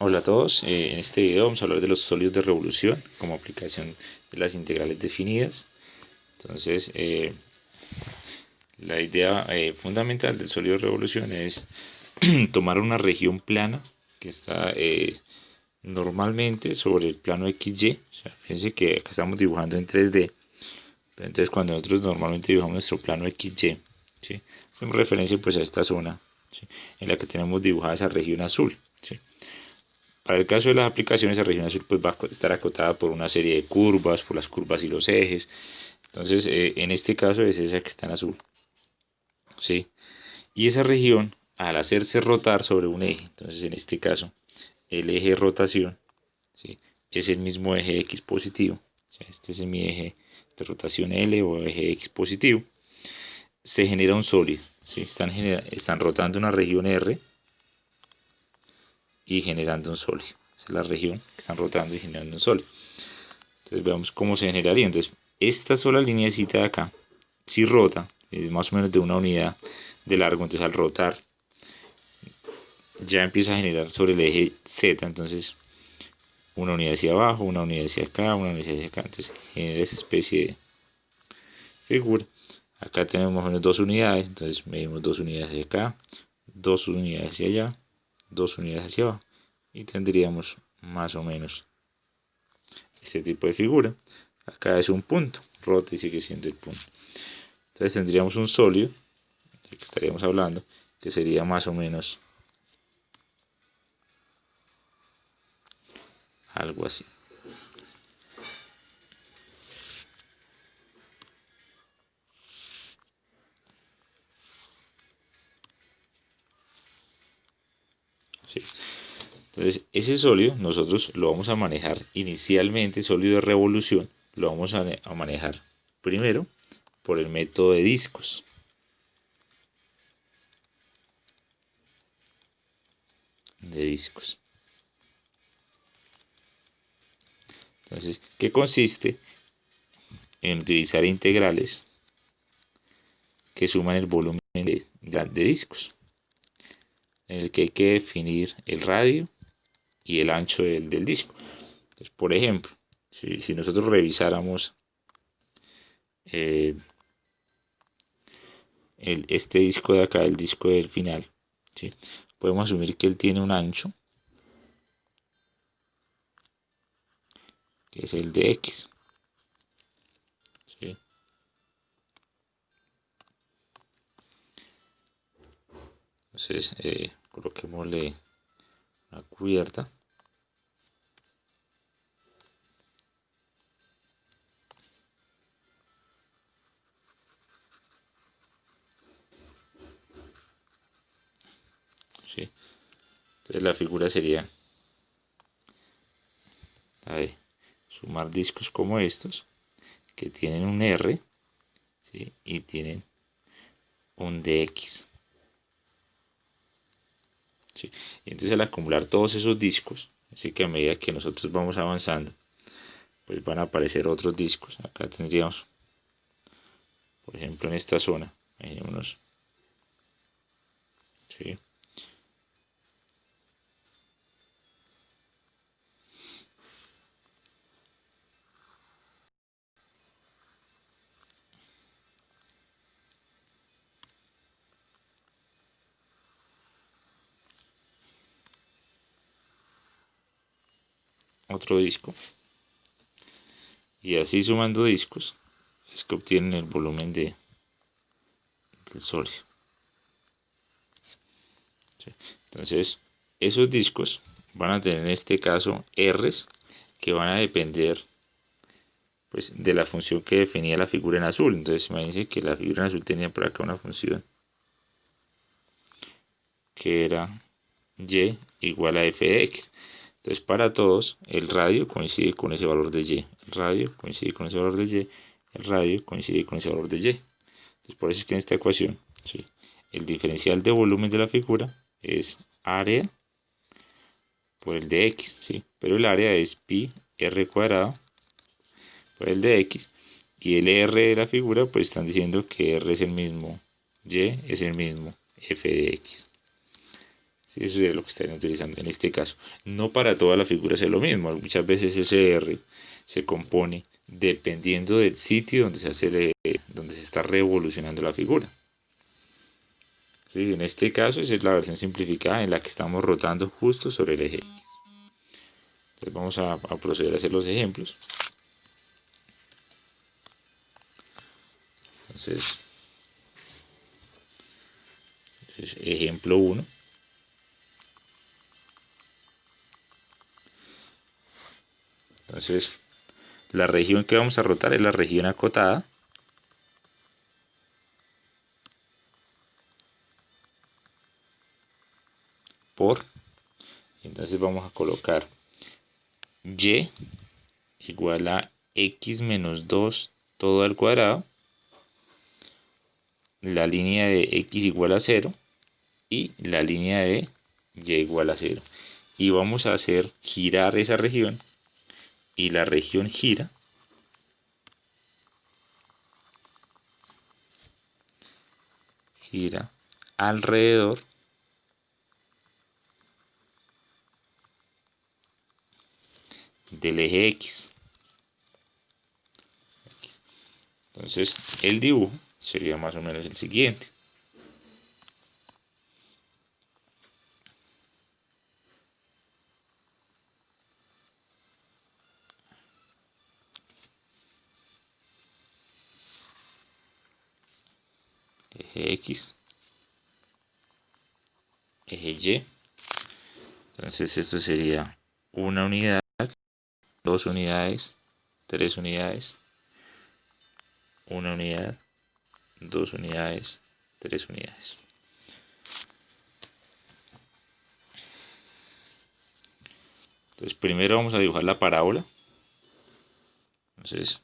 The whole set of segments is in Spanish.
Hola a todos, en este video vamos a hablar de los sólidos de revolución como aplicación de las integrales definidas. Entonces, la idea fundamental del sólido de revolución es tomar una región plana que está normalmente sobre el plano XY. O sea, fíjense que acá estamos dibujando en 3D, pero entonces cuando nosotros normalmente dibujamos nuestro plano XY, ¿sí? Hacemos referencia pues a esta zona, ¿sí?, en la que tenemos dibujada esa región azul, ¿sí? Para el caso de las aplicaciones, la región azul pues va a estar acotada por una serie de curvas, por las curvas y los ejes. Entonces, en este caso es esa que está en azul, ¿sí? Y esa región, al hacerse rotar sobre un eje, entonces en este caso, el eje de rotación, ¿sí?, es el mismo eje X positivo. O sea, este es mi eje de rotación L o eje X positivo. Se genera un sólido, ¿sí? Están rotando una región R y generando un sólido. Esa es la región que están rotando y generando un sólido. Entonces veamos cómo se generaría. Entonces, esta sola lineacita de acá, si rota, es más o menos de una unidad de largo. Entonces al rotar ya empieza a generar sobre el eje Z. Entonces una unidad hacia abajo, una unidad hacia acá, una unidad hacia acá. Entonces genera esa especie de figura. Acá tenemos más o menos 2 unidades. Entonces medimos 2 unidades hacia acá, 2 unidades hacia allá, 2 unidades hacia abajo. Y tendríamos más o menos este tipo de figura. Acá es un punto, rota y sigue siendo el punto. Entonces tendríamos un sólido, del que estaríamos hablando, que sería más o menos algo así. ¿Sí? Entonces ese sólido nosotros lo vamos a manejar inicialmente, sólido de revolución, lo vamos a manejar primero por el método de discos. Entonces, ¿qué consiste? En utilizar integrales que suman el volumen de discos, en el que hay que definir el radio y el ancho del disco. Entonces, por ejemplo, si nosotros revisáramos eh, este disco de acá, el disco del final, ¿sí?, podemos asumir que él tiene un ancho, que es el de X, ¿sí? Entonces, coloquémosle una cubierta. ¿Sí? Entonces la figura sería la de sumar discos como estos, que tienen un R, ¿sí?, y tienen un dx. ¿Sí? Y entonces al acumular todos esos discos, así que a medida que nosotros vamos avanzando, pues van a aparecer otros discos. Acá tendríamos, por ejemplo, en esta zona, imaginémonos, ¿sí?, otro disco. Y así sumando discos es que obtienen el volumen del sólido. ¿Sí? Entonces, esos discos van a tener en este caso R's que van a depender pues de la función que definía la figura en azul. Entonces, imagínense que la figura en azul tenía por acá una función que era y igual a f de x. Entonces, para todos, el radio coincide con ese valor de y. El radio coincide con ese valor de y. El radio coincide con ese valor de y. Entonces, por eso es que en esta ecuación, ¿sí?, el diferencial de volumen de la figura es área por el de x, ¿sí?, pero el área es pi r cuadrado por el de x. Y el r de la figura, pues están diciendo que r es el mismo y, es el mismo f de x. Sí, eso sería lo que estarían utilizando en este caso. No para toda la figura es lo mismo. Muchas veces ese R se compone dependiendo del sitio donde donde se está revolucionando la figura. ¿Sí? En este caso, esa es la versión simplificada en la que estamos rotando justo sobre el eje X. Entonces vamos a proceder a hacer los ejemplos. Entonces ejemplo 1. Entonces, la región que vamos a rotar es la región acotada. Por. Entonces vamos a colocar y igual a x menos 2 todo al cuadrado. La línea de x igual a 0 y la línea de y igual a 0. Y vamos a hacer girar esa región y la región gira alrededor del eje X. Entonces el dibujo sería más o menos el siguiente. Eje X, eje Y. Entonces esto sería una unidad, 2 unidades, 3 unidades, 1 unidad, 2 unidades, 3 unidades. Entonces primero vamos a dibujar la parábola. Entonces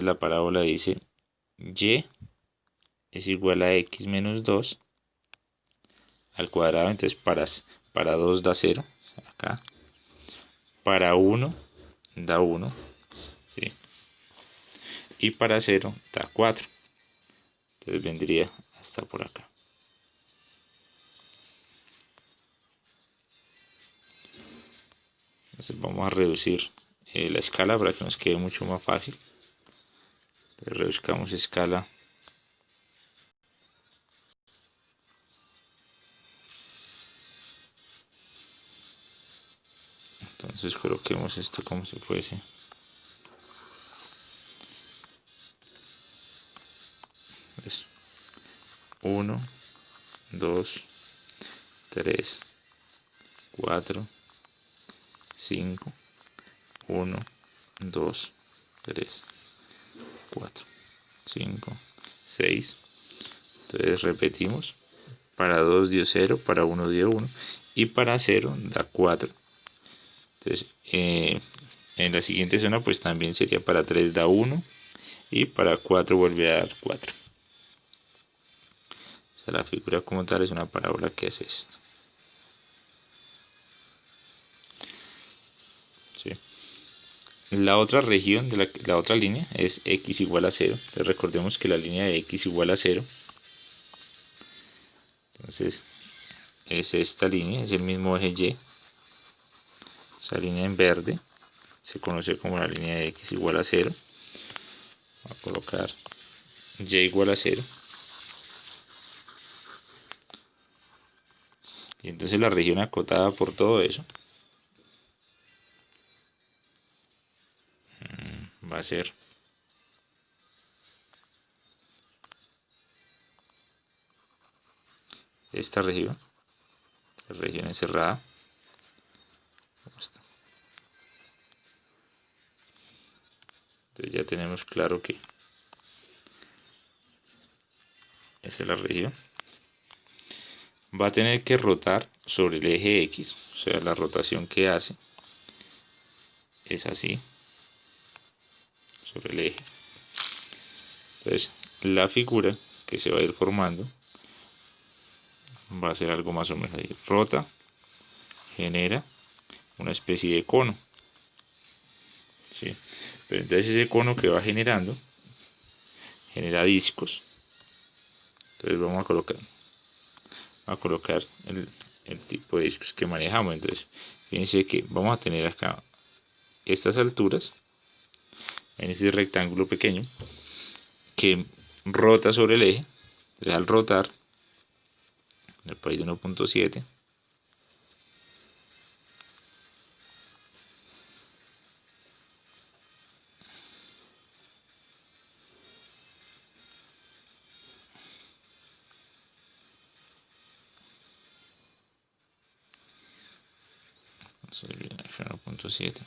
la parábola dice y es igual a x menos 2 al cuadrado. Entonces para 2 da 0, acá. Para 1 da 1, ¿sí? Y para 0 da 4. Entonces vendría hasta por acá. Entonces vamos a reducir la escala para que nos quede mucho más fácil. Entonces reduzcamos escala. Entonces coloquemos esto como si fuese 1, 2, 3, 4, 5, 1, 2, 3, 4, 5, 6. Entonces repetimos. Para 2 dio 0, para 1 dio 1 y para 0 da 4. Entonces en la siguiente zona pues también sería para 3 da 1 y para 4 vuelve a dar 4. O sea, la figura como tal es una parábola que hace esto. ¿Sí? La otra región de la otra línea es x igual a 0. Entonces recordemos que la línea de x igual a 0. Entonces es esta línea, es el mismo eje Y. Esa línea en verde se conoce como la línea de x igual a 0. Voy a colocar y igual a 0. Y entonces la región acotada por todo eso va a ser esta región, la región encerrada. Entonces ya tenemos claro que esa es la región. Va a tener que rotar sobre el eje X, o sea, la rotación que hace es así, sobre el eje. Entonces, la figura que se va a ir formando va a ser algo más o menos ahí. Rota, genera una especie de cono. ¿Sí? Pero entonces ese cono que va generando, genera discos. Entonces vamos a colocar a colocar el tipo de discos que manejamos. Entonces, fíjense que vamos a tener acá estas alturas en este rectángulo pequeño que rota sobre el eje. Entonces, al rotar, el país de 1.7, entonces 1.7.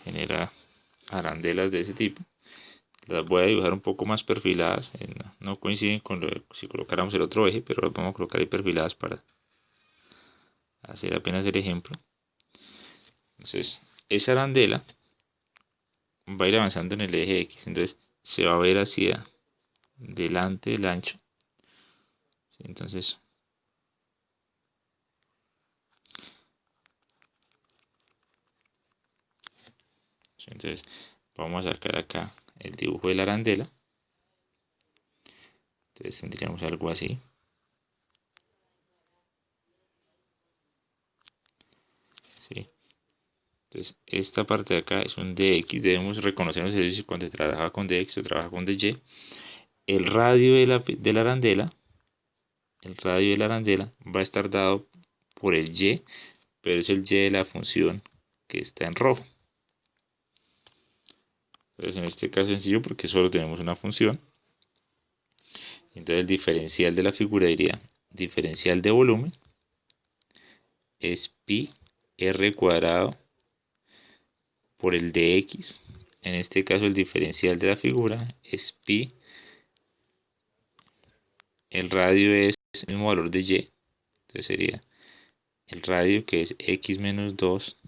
Genera arandelas de ese tipo. Las voy a dibujar un poco más perfiladas. No coinciden con si colocáramos el otro eje, pero las vamos a colocar ahí perfiladas para hacer apenas el ejemplo. Entonces, esa arandela va a ir avanzando en el eje X. Entonces, se va a ver hacia delante del ancho. Entonces, vamos a sacar acá el dibujo de la arandela. Entonces tendríamos algo así. ¿Sí? Entonces esta parte de acá es un dx. Debemos reconocer si cuando se trabaja con dx o trabaja con dy. El radio de la arandela, va a estar dado por el y, pero es el y de la función que está en rojo. Entonces en este caso es sencillo porque solo tenemos una función. Entonces el diferencial de la figura diría diferencial de volumen es pi r cuadrado por el dx. En este caso el diferencial de la figura es pi. El radio es el mismo valor de y. Entonces sería el radio, que es x menos 2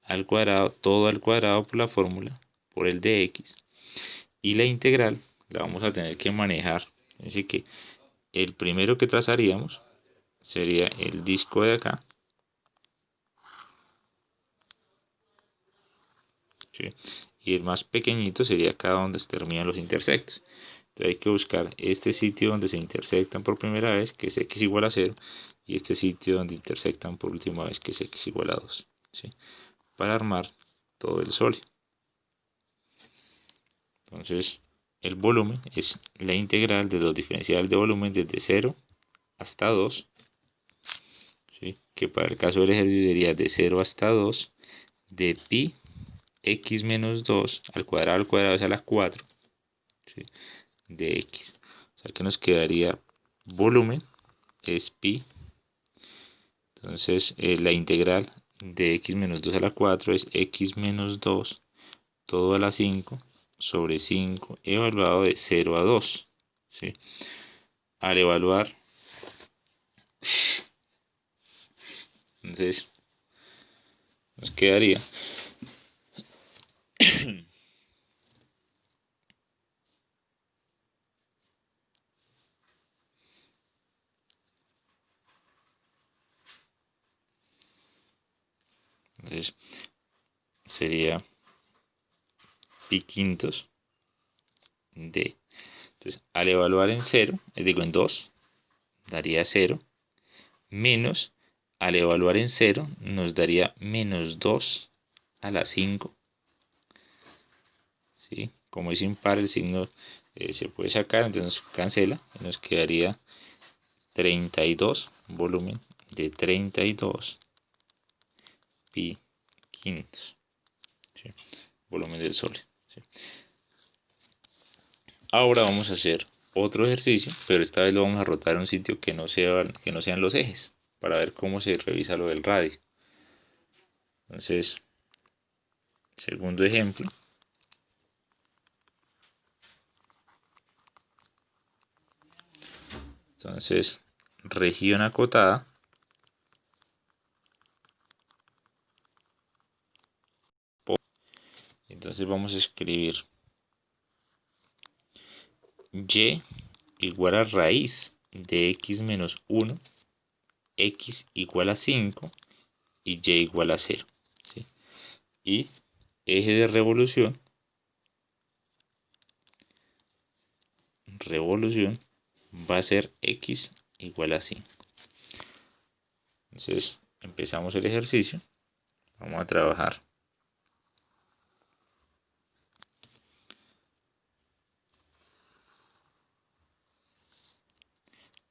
al cuadrado, todo al cuadrado por la fórmula, por el dx. Y la integral la vamos a tener que manejar. Así que el primero que trazaríamos sería el disco de acá. ¿Sí? Y el más pequeñito sería acá donde se terminan los intersectos. Entonces hay que buscar este sitio donde se intersectan por primera vez, que es x igual a 0, y este sitio donde intersectan por última vez, que es x igual a 2, ¿sí? Para armar todo el sólido. Entonces el volumen es la integral de los diferenciales de volumen desde 0 hasta 2, ¿sí? Que para el caso del ejercicio sería de 0 hasta 2 de pi x menos 2 al cuadrado es a la 4, ¿sí? De x. O sea que nos quedaría volumen es pi. Entonces la integral de x menos 2 a la 4 es x menos 2 todo a la 5 sobre 5 evaluado de 0 a 2. ¿Sí? Al evaluar, entonces nos quedaría entonces sería pi quintos de. Entonces al evaluar en 0, digo en 2, daría 0, menos al evaluar en 0 nos daría menos 2 a la 5. ¿Sí? Como es impar, el signo se puede sacar, entonces nos cancela y nos quedaría 32, volumen de 32 pi quintos, ¿sí? Volumen del Sol, ¿sí? Ahora vamos a hacer otro ejercicio, pero esta vez lo vamos a rotar a un sitio que no sean los ejes, para ver cómo se revisa lo del radio. Entonces, segundo ejemplo. Entonces, región acotada. Entonces vamos a escribir y igual a raíz de x menos 1, x igual a 5 y y igual a 0. ¿sí? Y eje de revolución va a ser x igual a 5. Entonces empezamos el ejercicio. Vamos a trabajar.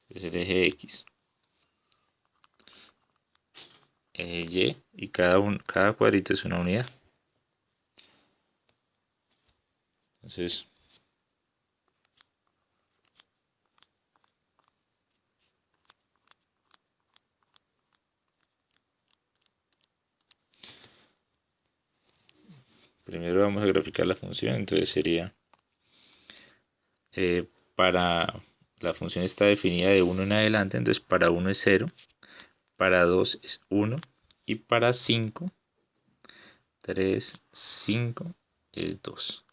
Es el eje x, eje y, y cada cuadrito es una unidad. Entonces primero vamos a graficar la función. Entonces sería, para la función está definida de 1 en adelante, entonces para 1 es 0, para 2 es 1 y para 5, 3, 5 es 2.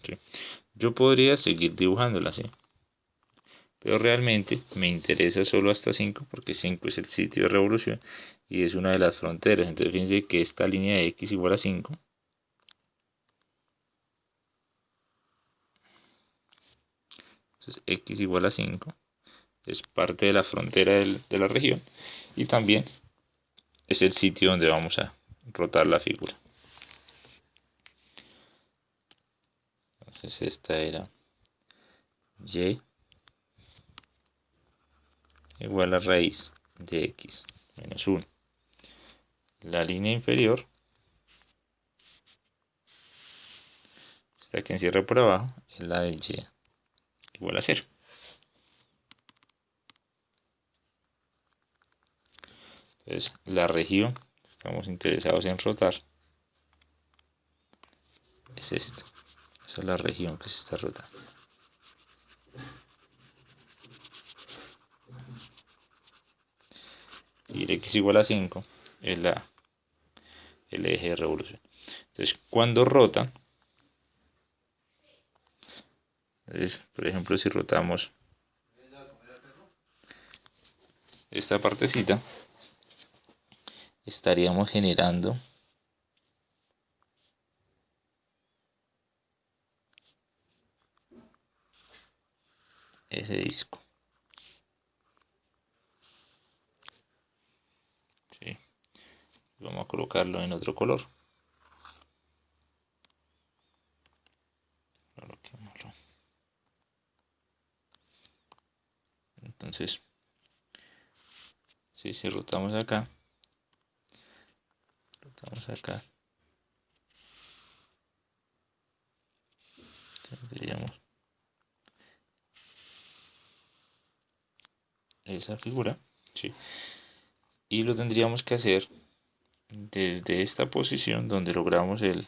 ¿Sí? Yo podría seguir dibujándola así, pero realmente me interesa solo hasta 5 porque 5 es el sitio de revolución y es una de las fronteras. Entonces fíjense que esta línea de x igual a 5, entonces x igual a 5 es parte de la frontera de la región y también es el sitio donde vamos a rotar la figura. Entonces esta era y igual a raíz de x menos 1. La línea inferior, esta que encierra por abajo, es la de y igual a 0. Entonces la región que estamos interesados en rotar es esta. Esa es la región que se está rotando. Y el x igual a 5 es el eje de revolución. Entonces cuando rotan, entonces, por ejemplo, si rotamos esta partecita, estaríamos generando ese disco. ¿Sí? Vamos a colocarlo en otro color. Entonces, si rotamos acá, tendríamos esa figura, ¿sí? Y lo tendríamos que hacer desde esta posición donde logramos tal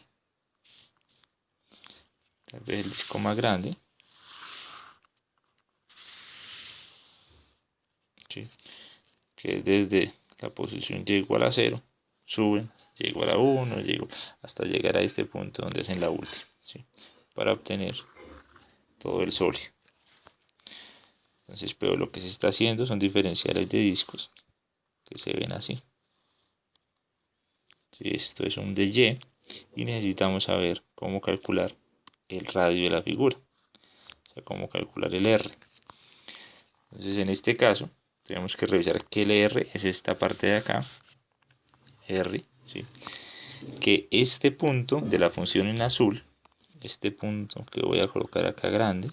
vez el disco más grande, ¿sí? Que desde la posición y igual a 0 suben, y igual a 1, hasta llegar a este punto donde hacen la última, ¿sí? Para obtener todo el sólido. Entonces, pero lo que se está haciendo son diferenciales de discos que se ven así. ¿Sí? Esto es un dy y necesitamos saber cómo calcular el radio de la figura, o sea, cómo calcular el r. Entonces, en este caso, tenemos que revisar que el r es esta parte de acá, r, ¿sí? Que este punto de la función en azul, este punto que voy a colocar acá grande,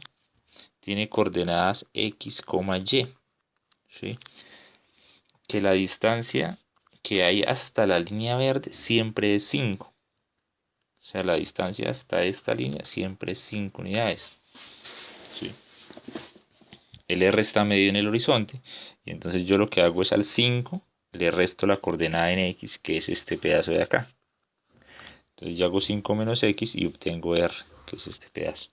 tiene coordenadas x, y, ¿sí? Que la distancia que hay hasta la línea verde siempre es 5. O sea, la distancia hasta esta línea siempre es 5 unidades. ¿Sí? El r está medido en el horizonte y entonces yo lo que hago es al 5 le resto la coordenada en x, que es este pedazo de acá. Entonces yo hago 5 menos x y obtengo r, que es este pedazo.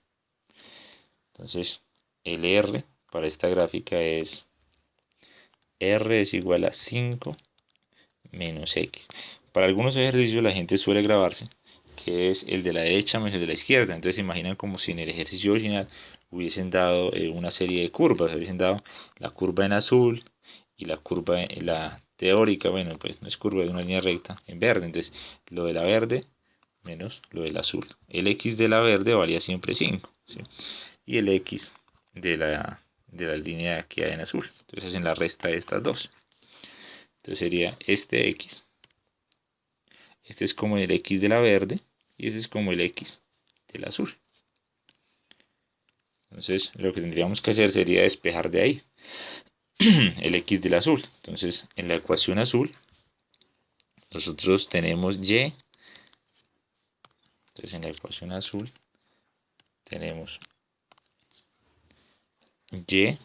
Entonces el r para esta gráfica es r es igual a 5 menos x. Para algunos ejercicios la gente suele grabarse que es el de la derecha menos el de la izquierda. Entonces se imaginan como si en el ejercicio original hubiesen dado una serie de curvas, hubiesen dado la curva en azul y la curva en la teórica, bueno, pues no es curva, es una línea recta en verde. Entonces, lo de la verde menos lo del azul. El x de la verde valía siempre 5, ¿sí? Y el x de la línea que hay en azul. Entonces hacen la resta de estas dos. Entonces sería este x. Este es como el x de la verde y este es como el x del azul. Entonces lo que tendríamos que hacer sería despejar de ahí el x del azul. Entonces en la ecuación azul nosotros tenemos y. Entonces en la ecuación azul tenemos y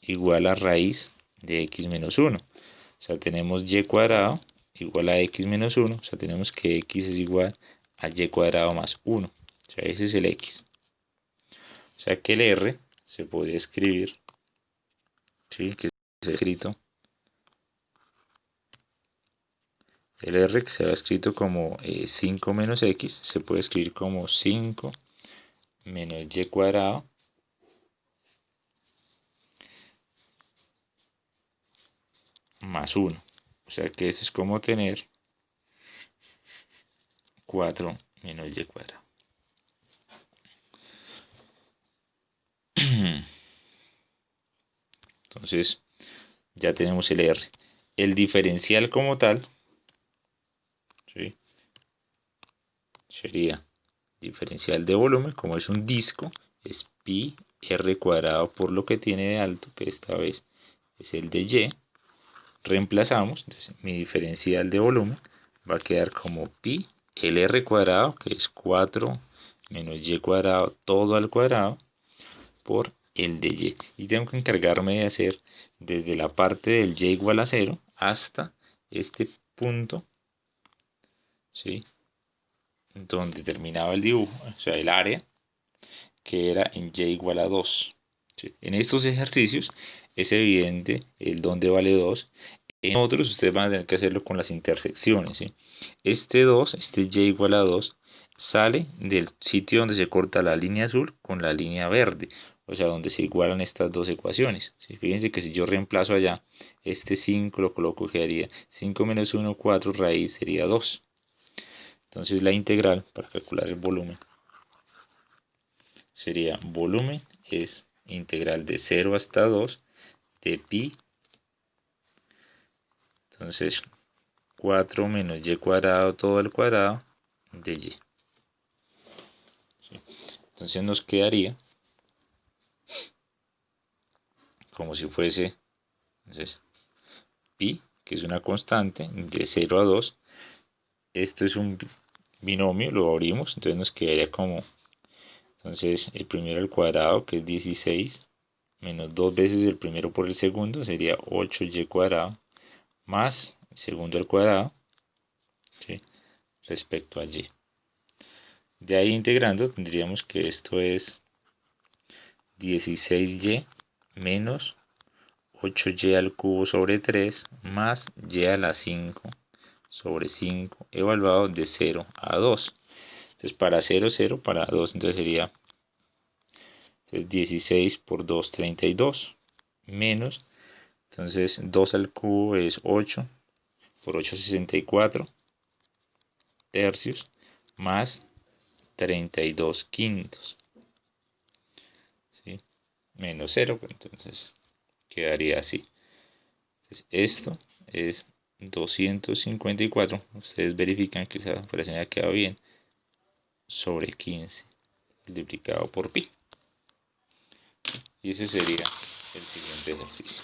igual a raíz de x menos 1. O sea, tenemos y cuadrado igual a x menos 1. O sea, tenemos que x es igual a y cuadrado más 1. O sea, ese es el x. O sea que el r se puede escribir, ¿sí? Que se ha escrito. El r que se ha escrito como 5 menos x se puede escribir como 5 menos y cuadrado más 1. O sea que eso es como tener 4 menos y cuadrado. Entonces ya tenemos el r. El diferencial como tal, ¿sí? Sería diferencial de volumen, como es un disco, es pi r cuadrado por lo que tiene de alto, que esta vez es el de y. Reemplazamos, entonces mi diferencial de volumen va a quedar como pi lr cuadrado, que es 4 menos y cuadrado todo al cuadrado, por el de y. Y tengo que encargarme de hacer desde la parte del y igual a 0 hasta este punto, ¿sí? Donde terminaba el dibujo, o sea, el área, que era en y igual a 2. ¿Sí? En estos ejercicios es evidente el donde vale 2. En otros ustedes van a tener que hacerlo con las intersecciones, ¿sí? Este 2, este y igual a 2, sale del sitio donde se corta la línea azul con la línea verde, o sea, donde se igualan estas dos ecuaciones, ¿sí? Fíjense que si yo reemplazo allá este 5, lo coloco, quedaría 5 menos 1, 4, raíz sería 2. Entonces la integral para calcular el volumen sería volumen es integral de 0 hasta 2 de pi. Entonces 4 menos y cuadrado todo al cuadrado de y. ¿Sí? Entonces nos quedaría como si fuese, entonces, pi, que es una constante, de 0 a 2. Esto es un binomio, lo abrimos, entonces nos quedaría como, entonces el primero al cuadrado, que es 16, menos 2 veces el primero por el segundo, sería 8y cuadrado, más el segundo al cuadrado, ¿sí? Respecto a y. De ahí integrando tendríamos que esto es 16y menos 8y al cubo sobre 3 más y a la 5 sobre 5 evaluado de 0 a 2. Entonces para 0, 0, para 2, entonces sería 16 por 2, 32, menos, entonces 2 al cubo es 8, por 8, 64 tercios, más 32 quintos, ¿sí? Menos 0, entonces quedaría así. Entonces, esto es 254, ustedes verifican que esa operación ya queda bien, sobre 15 multiplicado por pi. Y ese sería el siguiente ejercicio.